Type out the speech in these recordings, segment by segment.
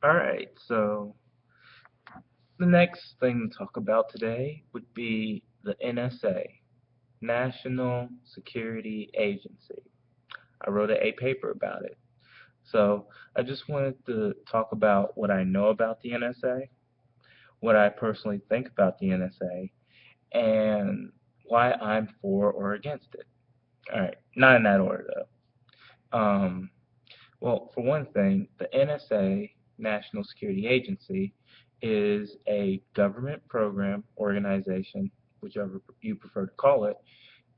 Alright, so the next thing to talk about today would be the NSA, National Security Agency. I wrote a paper about it. So I just wanted to talk about what I know about the NSA, what I personally think about the NSA, and why I'm for or against it. Alright, not in that order though. Well, for one thing, the NSA, National Security Agency, is a government program organization, whichever you prefer to call it,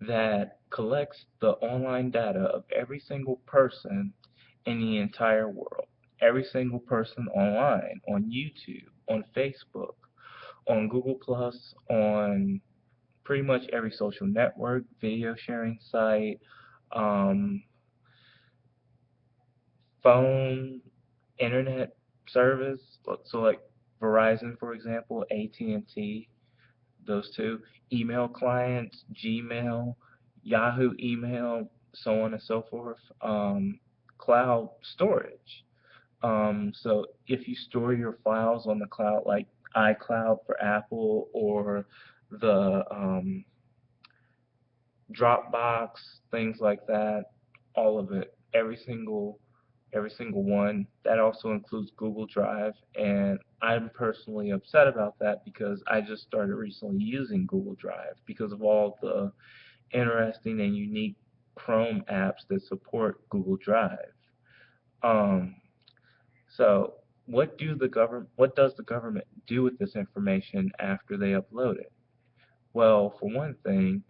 that collects the online data of every single person in the entire world. Every single person online, on YouTube, on Facebook, on Google Plus, on pretty much every social network, video sharing site, um, phone, internet service. So like Verizon, for example, AT&T, those two, email clients, Gmail, Yahoo email, so on and so forth. Cloud storage. So if you store your files on the cloud, like iCloud for Apple or the Dropbox, things like that, all of it, every single one. That also includes Google Drive, and I'm personally upset about that because I just started recently using Google Drive because of all the interesting and unique Chrome apps that support Google Drive. Um, so what does the government do with this information after they upload it? Well, for one thing,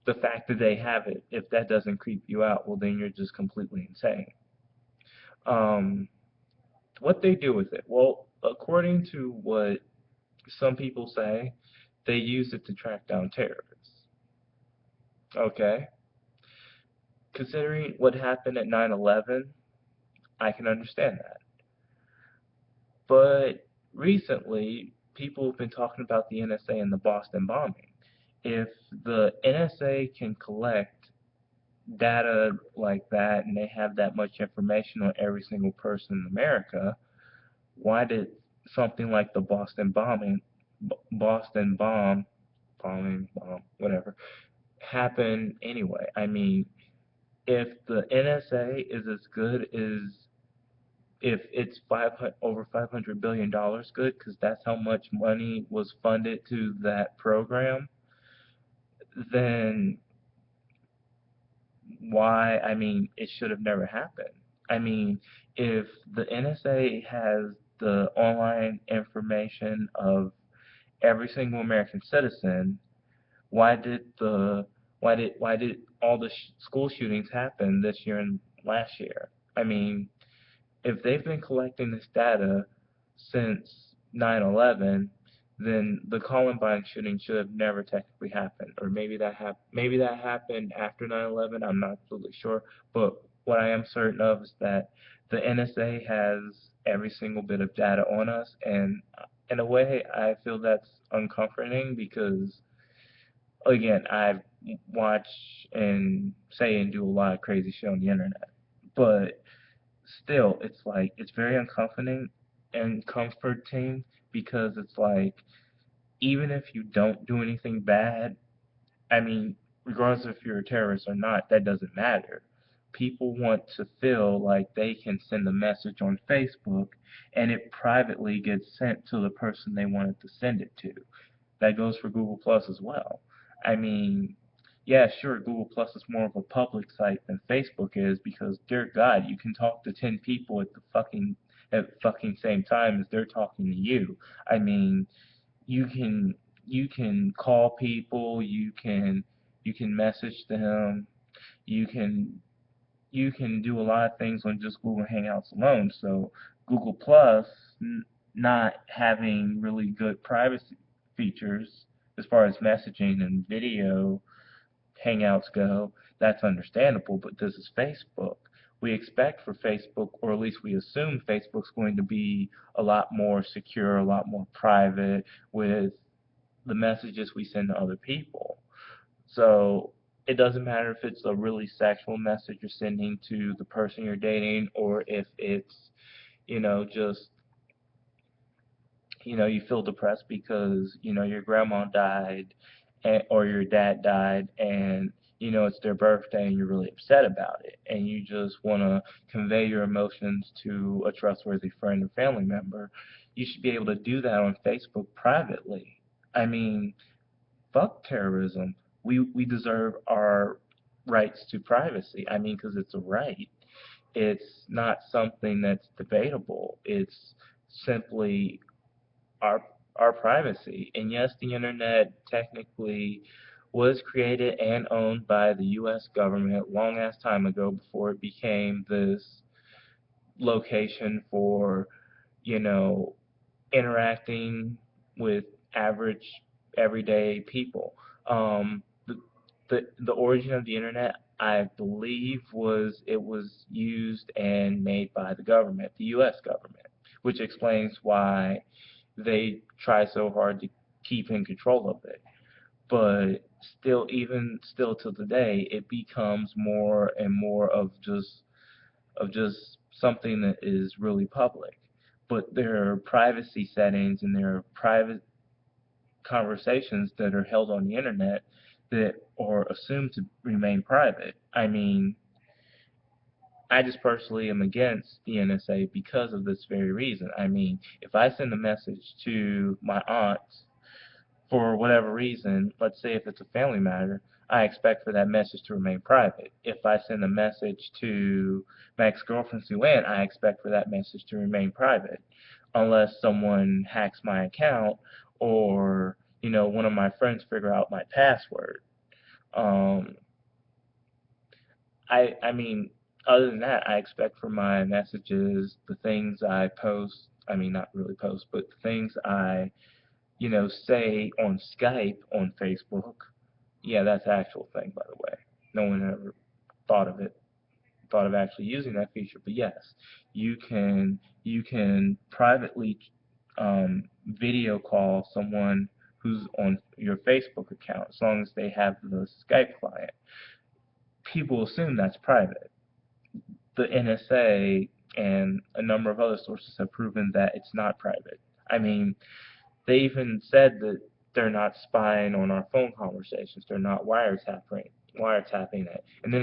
the fact that they have it, if that doesn't creep you out, well, then you're just completely insane. Um, what they do with it? Well, according to what some people say, they use it to track down terrorists. Okay? Considering what happened at 9/11, I can understand that. But recently, people have been talking about the NSA and the Boston bombing. If the NSA can collect data like that and they have that much information on every single person in America, why did something like the Boston bomb, whatever, happen anyway? I mean, if the NSA is as good as if it's over $500 billion good, because that's how much money was funded to that program, then why, I mean, it should have never happened. I mean, if the NSA has the online information of every single American citizen, why did the why did all the school shootings happen this year and last year? I mean, if they've been collecting this data since 9/11, then the Columbine shooting should have never technically happened, or maybe that happened after 9/11. I'm not absolutely sure, but what I am certain of is that the NSA has every single bit of data on us, and in a way, I feel that's uncomforting because again, I watch and say and do a lot of crazy shit on the internet, but still, it's like it's very uncomforting and comforting because it's like even if you don't do anything bad, I mean, regardless if you're a terrorist or not, that doesn't matter. People want to feel like they can send a message on Facebook and it privately gets sent to the person they wanted to send it to. That goes for Google Plus as well. I mean, yeah, sure, Google Plus is more of a public site than Facebook is because, dear God, you can talk to 10 people at fucking same time as they're talking to you. I mean, you can you can call people, you can message them, you can you can do a lot of things on just Google Hangouts alone. So Google Plus not having really good privacy features as far as messaging and video Hangouts go, that's understandable. But this is Facebook. We expect for Facebook, or at least we assume Facebook's going to be a lot more secure, a lot more private with the messages we send to other people. So it doesn't matter if it's a really sexual message you're sending to the person you're dating or if it's just you feel depressed because your grandma died, or your dad died, and it's their birthday, and you're really upset about it, and you just want to convey your emotions to a trustworthy friend or family member. You should be able to do that on Facebook privately. I mean, fuck terrorism. We deserve our rights to privacy. I mean, because it's a right. It's not something that's debatable. It's simply our our privacy. And yes, the internet technically was created and owned by the U.S. government long ass time ago before it became this location for, you know, interacting with average everyday people. The origin of the internet, I believe, was used and made by the government, the U.S. government, which explains why they try so hard to keep in control of it. But still, even still to today, it becomes more and more of just something that is really public. But there are privacy settings and there are private conversations that are held on the internet that are assumed to remain private. I mean, I just personally am against the NSA because of this very reason. I mean, if I send a message to my aunt for whatever reason, let's say if it's a family matter, I expect for that message to remain private. If I send a message to my ex-girlfriend Sue Ann, I expect for that message to remain private, unless someone hacks my account or one of my friends figure out my password. Um, I mean, other than that, I expect for my messages, the things I post. I mean, not really post, but the things I say on Skype, on Facebook. Yeah, that's an actual thing, by the way. No one ever thought of it, thought of actually using that feature. But yes, you can privately video call someone who's on your Facebook account as long as they have the Skype client. People assume that's private. The NSA and a number of other sources have proven that it's not private. I mean, they even said that they're not spying on our phone conversations. They're not wiretapping it. And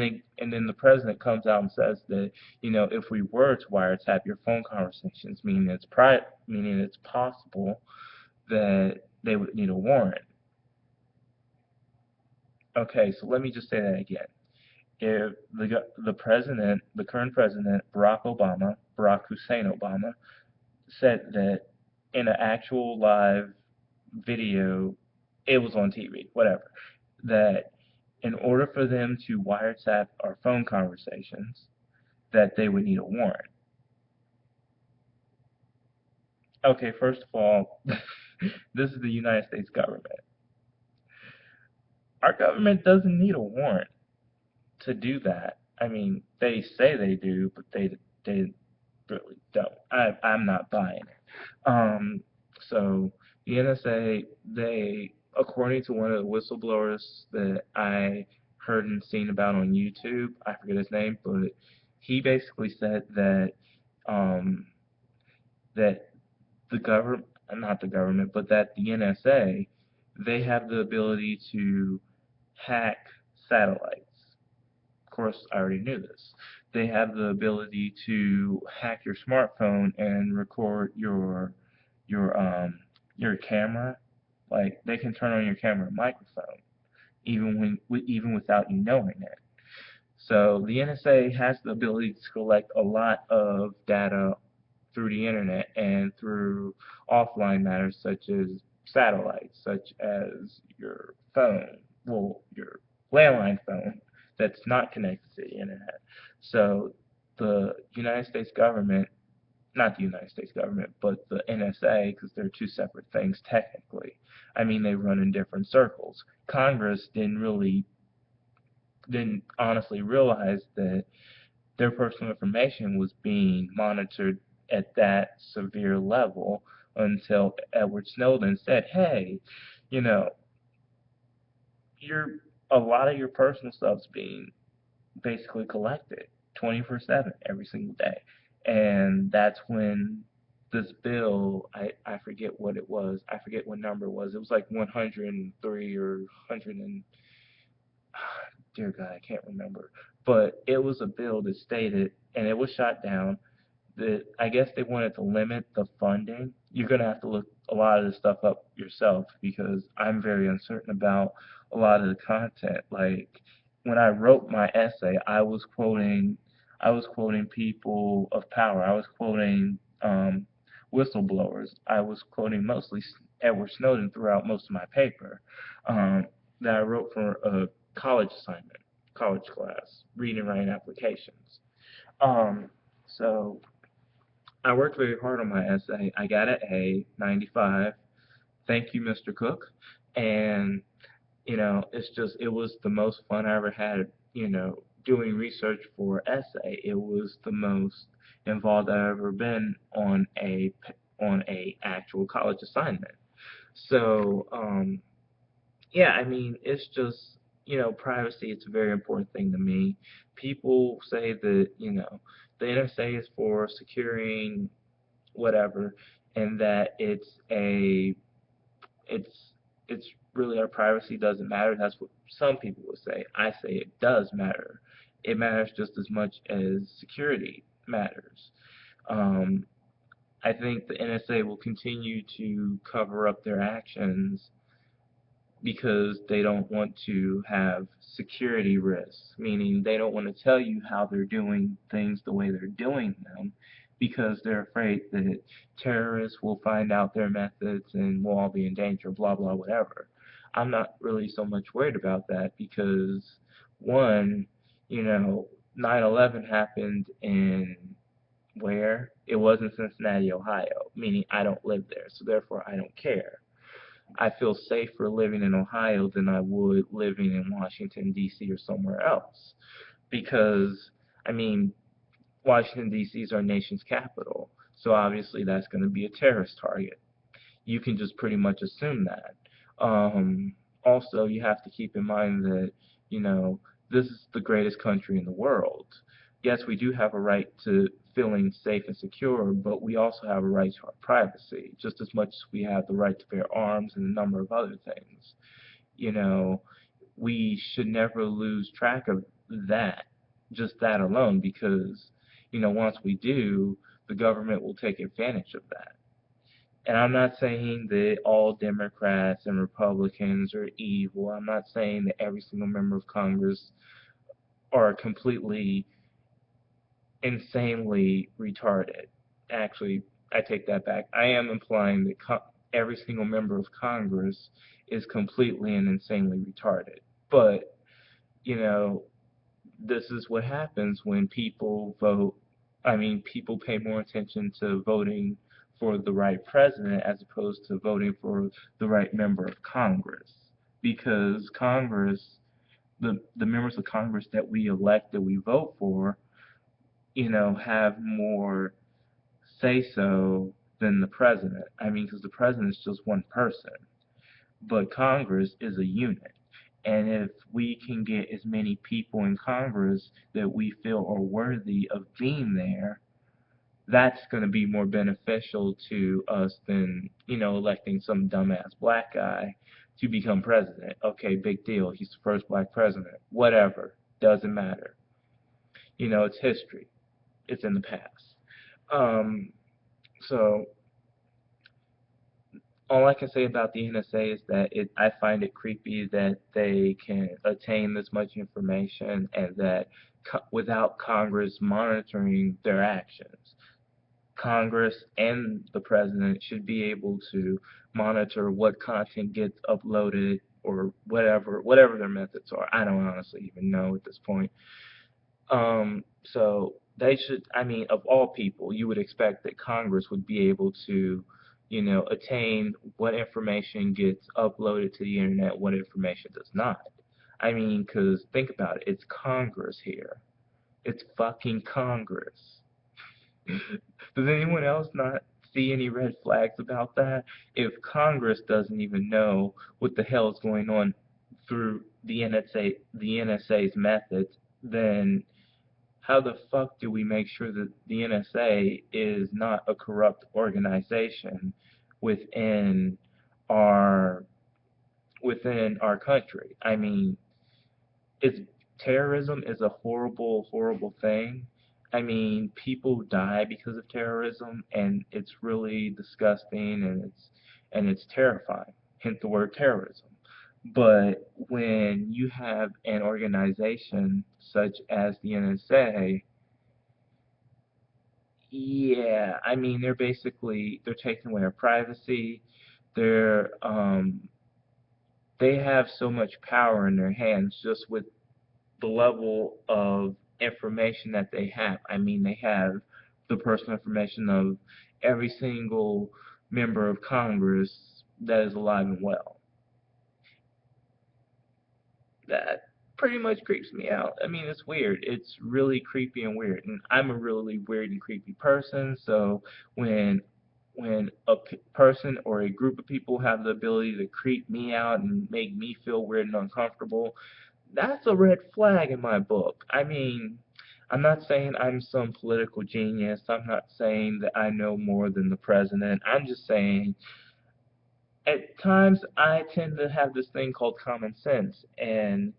then the president comes out and says that if we were to wiretap your phone conversations, meaning it's possible that they would need a warrant. Okay, so let me just say that again. If the president, the current president, Barack Hussein Obama, said that in an actual live video, it was on TV, whatever, that in order for them to wiretap our phone conversations, that they would need a warrant. Okay, first of all, this is the United States government. Our government doesn't need a warrant to do that. I mean, they say they do, but they really don't. I'm not buying it. So the NSA, according to one of the whistleblowers that I heard and seen about on YouTube, I forget his name, but he basically said um, that the government, not the government, but that the NSA, they have the ability to hack satellites. Of course, I already knew this. They have the ability to hack your smartphone and record your camera. Like they can turn on your camera and microphone even without you knowing it. So the NSA has the ability to collect a lot of data through the internet and through offline matters such as satellites, such as your phone, well, your landline phone that's not connected to the internet. So the United States government, not the United States government, but the NSA, because they're two separate things technically. I mean, they run in different circles. Congress didn't honestly realize that their personal information was being monitored at that severe level until Edward Snowden said, "Hey, you know, your a lot of your personal stuff's being basically collected 24/7 every single day." And that's when this bill, I forget what it was. I forget what number it was. It was like 103 or 100 and dear God, I can't remember. But it was a bill that stated, and it was shot down, that I guess they wanted to limit the funding. You're gonna have to look a lot of this stuff up yourself because I'm very uncertain about a lot of the content. Like when I wrote my essay, I was quoting people of power. I was quoting whistleblowers. I was quoting mostly Edward Snowden throughout most of my paper um, that I wrote for a college assignment, college class, reading and writing applications. Um, so I worked very hard on my essay. I got an A, 95. Thank you, Mr. Cook. And, it's just, it was the most fun I ever had, doing research for essay. It was the most involved I've ever been on a actual college assignment. So, yeah, I mean, it's just, privacy, it's a very important thing to me. People say that, the NSA is for securing whatever, and that it's it's really our privacy doesn't matter. That's what some people would say. I say it does matter. It matters just as much as security matters. Um, I think the NSA will continue to cover up their actions because they don't want to have security risks, meaning they don't want to tell you how they're doing things the way they're doing them because they're afraid that terrorists will find out their methods and we'll all be in danger, blah, blah, whatever. I'm not really so much worried about that because, one, 9/11 happened in where? It was in Cincinnati, Ohio, meaning I don't live there, so therefore I don't care. I feel safer living in Ohio than I would living in Washington, D.C. or somewhere else. Because, I mean, Washington, D.C. is our nation's capital. So obviously that's going to be a terrorist target. You can just pretty much assume that. Also, you have to keep in mind that, you know, this is the greatest country in the world. Yes, we do have a right to feeling safe and secure, but we also have a right to our privacy, just as much as we have the right to bear arms and a number of other things. You know, we should never lose track of that, just that alone, because, once we do, the government will take advantage of that. And I'm not saying that all Democrats and Republicans are evil. I'm not saying that every single member of Congress are completely insanely retarded. Actually, I take that back. I am implying that every single member of Congress is completely and insanely retarded. But, you know, this is what happens when people vote. I mean, people pay more attention to voting for the right president as opposed to voting for the right member of Congress. Because Congress, the members of Congress that we elect, that we vote for, have more say so than the president. I mean, because the president is just one person, but Congress is a unit. And if we can get as many people in Congress that we feel are worthy of being there, that's going to be more beneficial to us than, electing some dumbass black guy to become president. Okay, big deal. He's the first black president. Whatever. Doesn't matter. It's history. It's in the past. Um, so all I can say about the NSA is that I find it creepy that they can attain this much information and that without Congress monitoring their actions. Congress and the president should be able to monitor what content gets uploaded or whatever their methods are. I don't honestly even know at this point. So they should, I mean, of all people, you would expect that Congress would be able to, attain what information gets uploaded to the internet, what information does not. I mean, because think about it, it's Congress here. It's fucking Congress. Does anyone else not see any red flags about that? If Congress doesn't even know what the hell is going on through the NSA's methods, then how the fuck do we make sure that the NSA is not a corrupt organization within our within our country? I mean, it's terrorism is a horrible, horrible thing. I mean, people die because of terrorism, and it's really disgusting, and it's terrifying. Hence the word terrorism. But when you have an organization such as the NSA, yeah, I mean, they're taking away our privacy. They're they have so much power in their hands just with the level of information that they have. I mean, they have the personal information of every single member of Congress that is alive and well. That pretty much creeps me out. I mean, it's weird. It's really creepy and weird. And I'm a really weird and creepy person, so when person or a group of people have the ability to creep me out and make me feel weird and uncomfortable, that's a red flag in my book. I mean, I'm not saying I'm some political genius. I'm not saying that I know more than the president. I'm just saying at times I tend to have this thing called common sense, and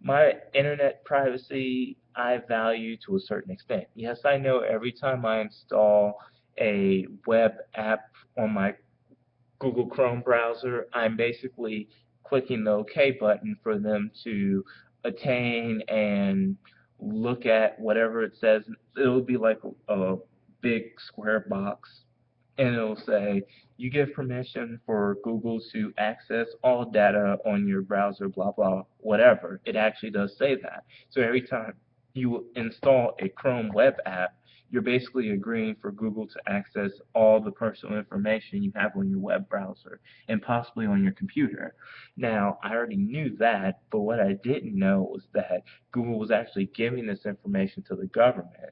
my internet privacy I value to a certain extent. Yes, I know every time I install a web app on my Google Chrome browser, I'm basically clicking the OK button for them to attain and look at whatever it says. It'll be like a big square box, and it'll say, you give permission for Google to access all data on your browser, blah, blah, whatever. It actually does say that. So every time you install a Chrome web app, you're basically agreeing for Google to access all the personal information you have on your web browser and possibly on your computer. Now, I already knew that, but what I didn't know was that Google was actually giving this information to the government.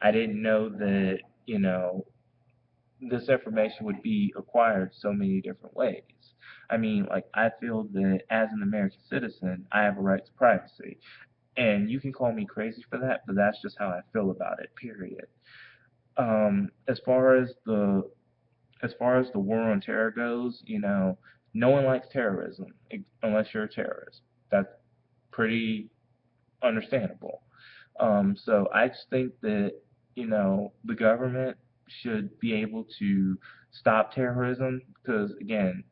I didn't know that, this information would be acquired so many different ways. I mean, like, I feel that as an American citizen, I have a right to privacy. And you can call me crazy for that, but that's just how I feel about it, period. As far as the war on terror goes, no one likes terrorism unless you're a terrorist. That's pretty understandable. So I just think that, the government should be able to stop terrorism because, again,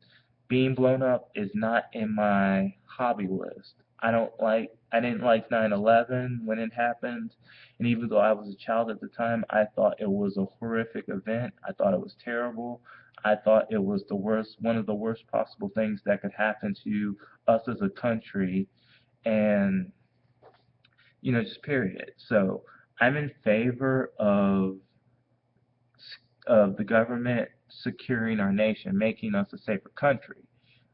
being blown up is not in my hobby list. I didn't like 9/11 when it happened, and even though I was a child at the time, I thought it was a horrific event. I thought it was terrible. I thought it was one of the worst possible things that could happen to us as a country, and just period. So I'm in favor of the government securing our nation, making us a safer country.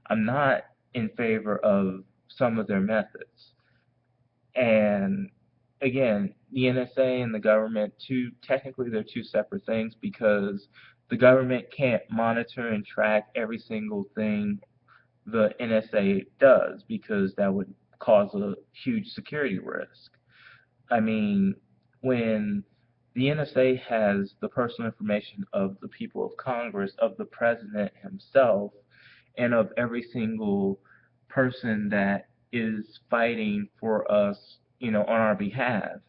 I'm not in favor of some of their methods. And again, the NSA and the government, technically they're two separate things because the government can't monitor and track every single thing the NSA does because that would cause a huge security risk. I mean, when the NSA has the personal information of the people of Congress, of the president himself, and of every single person that is fighting for us, on our behalf,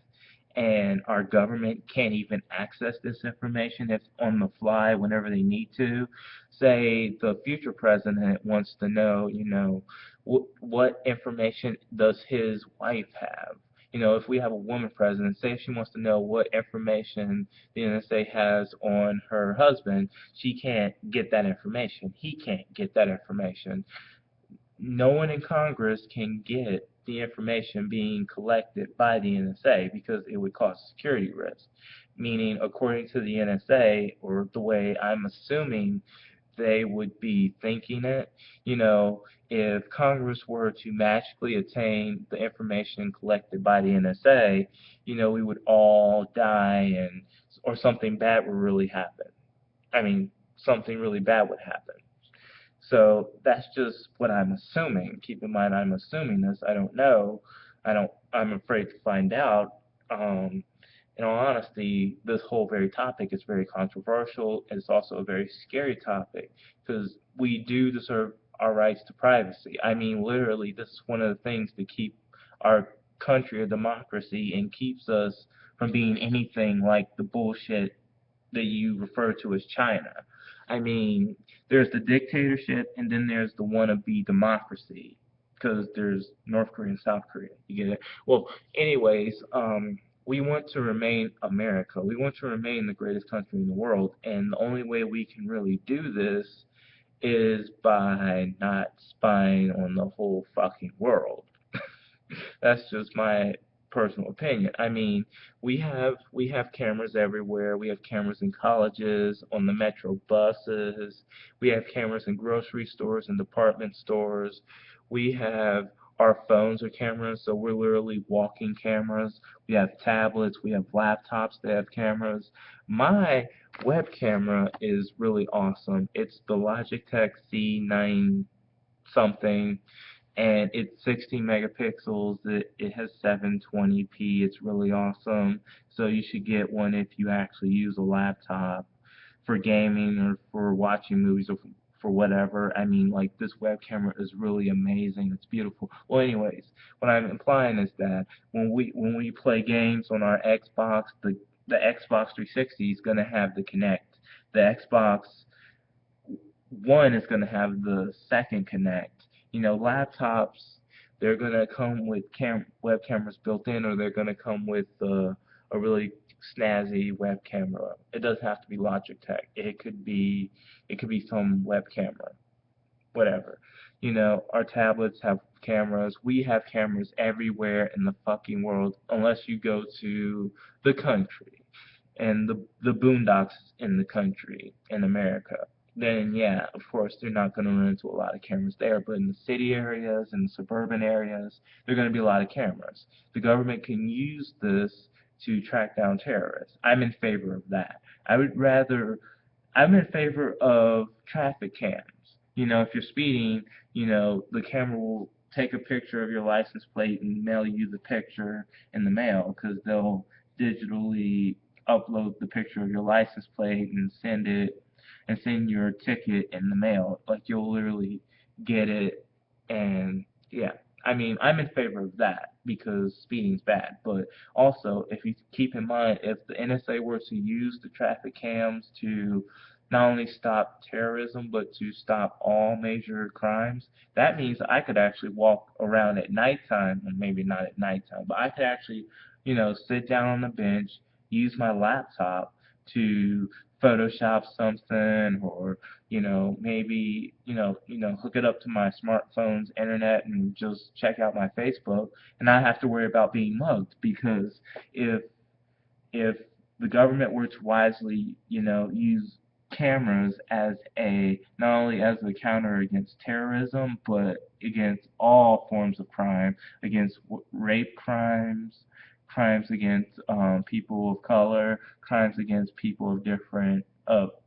and our government can't even access this information if on the fly whenever they need to. Say the future president wants to know, what information does his wife have? If we have a woman president, say if she wants to know what information the NSA has on her husband, she can't get that information. He can't get that information. No one in Congress can get the information being collected by the NSA because it would cause security risk. Meaning, according to the NSA, or the way I'm assuming they would be thinking it, if Congress were to magically attain the information collected by the NSA, we would all die or something bad would really happen. I mean, something really bad would happen. So that's just what I'm assuming. Keep in mind, I'm assuming this. I don't know. I'm afraid to find out. In all honesty, this whole very topic is very controversial. It's also a very scary topic because we do deserve our rights to privacy. I mean, literally, this is one of the things that keep our country a democracy and keeps us from being anything like the bullshit that you refer to as China. I mean, there's the dictatorship and then there's the wannabe democracy because there's North Korea and South Korea. You get it? Well, anyways, we want to remain America. We want to remain the greatest country in the world, and the only way we can really do this is by not spying on the whole fucking world. That's just my personal opinion. I mean, we have cameras everywhere. We have cameras in colleges, on the metro buses. We have cameras in grocery stores and department stores. We have our phones are cameras, so we're literally walking cameras. We have tablets, we have laptops that have cameras. My web camera is really awesome. It's the Logitech C9 something and it's 16 megapixels. It has 720p. It's really awesome. So you should get one if you actually use a laptop for gaming or for watching movies or for whatever. I mean, like this web camera is really amazing. It's beautiful. Well, anyways, what I'm implying is that when we play games on our Xbox, the Xbox 360 is gonna have the Kinect. The Xbox One is going to have the second Connect. You know, laptops, they're going to come with web cameras built in, or they're going to come with a really snazzy web camera. It doesn't have to be Logitech. It could be some web camera, whatever. You know, our tablets have cameras. We have cameras everywhere in the fucking world, unless you go to the country and the boondocks in the country in America. Then yeah, of course they're not going to run into a lot of cameras there, but in the city areas and suburban areas, there are going to be a lot of cameras. The government can use this to track down terrorists. I'm in favor of that. I would rather I'm in favor of traffic cams. You know, if you're speeding, you know, the camera will take a picture of your license plate and mail you the picture in the mail because they'll digitally upload the picture of your license plate and send your ticket in the mail. Like you'll literally get it and yeah. I mean, I'm in favor of that because speeding's bad. But also, if you keep in mind, if the NSA were to use the traffic cams to not only stop terrorism but to stop all major crimes, that means I could actually walk around at nighttime, and maybe not at nighttime, but I could actually, you know, sit down on the bench, use my laptop to Photoshop something, or maybe hook it up to my smartphone's internet and just check out my Facebook, and not have to worry about being mugged because if if the government were to wisely, use cameras as a not only as a counter against terrorism, but against all forms of crime, against rape crimes, crimes against people of color, crimes against people of different,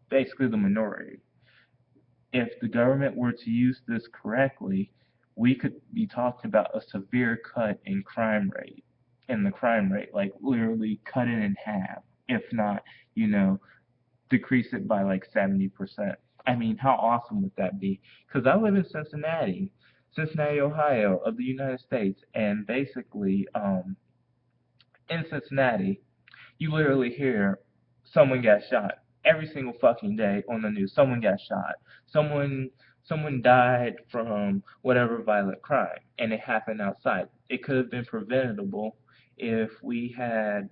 basically the minority. If the government were to use this correctly, we could be talking about a severe cut in the crime rate, like literally cut it in half, if not, you know, decrease it by like 70%. I mean, how awesome would that be? Because I live in Cincinnati, Ohio, of the United States, and basically, in Cincinnati, you literally hear someone got shot every single fucking day on the news. Someone got shot. Someone someone died from whatever violent crime, and it happened outside. It could have been preventable if we had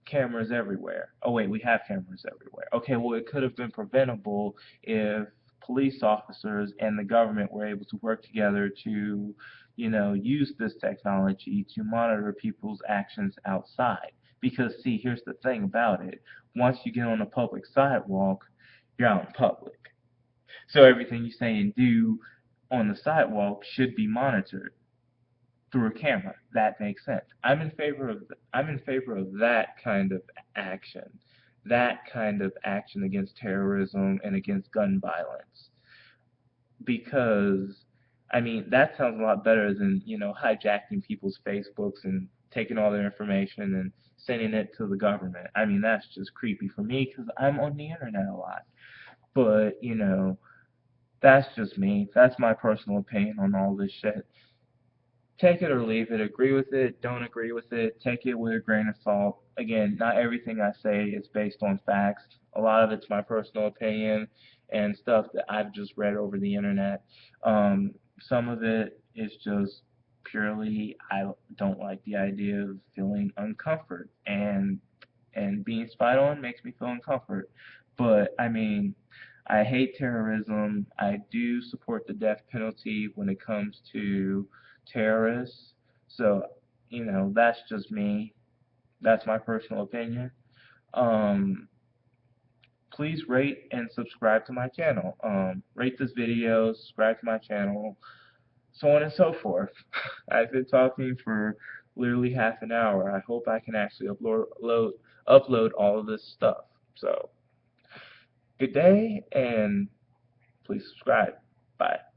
cameras everywhere. Oh wait, we have cameras everywhere. Okay, well it could have been preventable if police officers and the government were able to work together to, use this technology to monitor people's actions outside. Because see, here's the thing about it. Once you get on a public sidewalk, you're out in public. So everything you say and do on the sidewalk should be monitored through a camera. That makes sense. I'm in favor of that kind of action. That kind of action against terrorism and against gun violence. Because I mean that sounds a lot better than, hijacking people's Facebooks and taking all their information and sending it to the government. I mean, that's just creepy for me because I'm on the internet a lot. But, that's just me. That's my personal opinion on all this shit. Take it or leave it. Agree with it, don't agree with it. Take it with a grain of salt. Again, not everything I say is based on facts. A lot of it's my personal opinion and stuff that I've just read over the internet. Some of it is just purely I don't like the idea of feeling uncomfort, and being spied on makes me feel uncomfort. But I mean, I hate terrorism. I do support the death penalty when it comes to terrorists. So, that's just me. That's my personal opinion. Um, Please rate and subscribe to my channel. Rate this video, subscribe to my channel, so on and so forth. I've been talking for literally half an hour. I hope I can actually upload all of this stuff. So, good day, and please subscribe. Bye.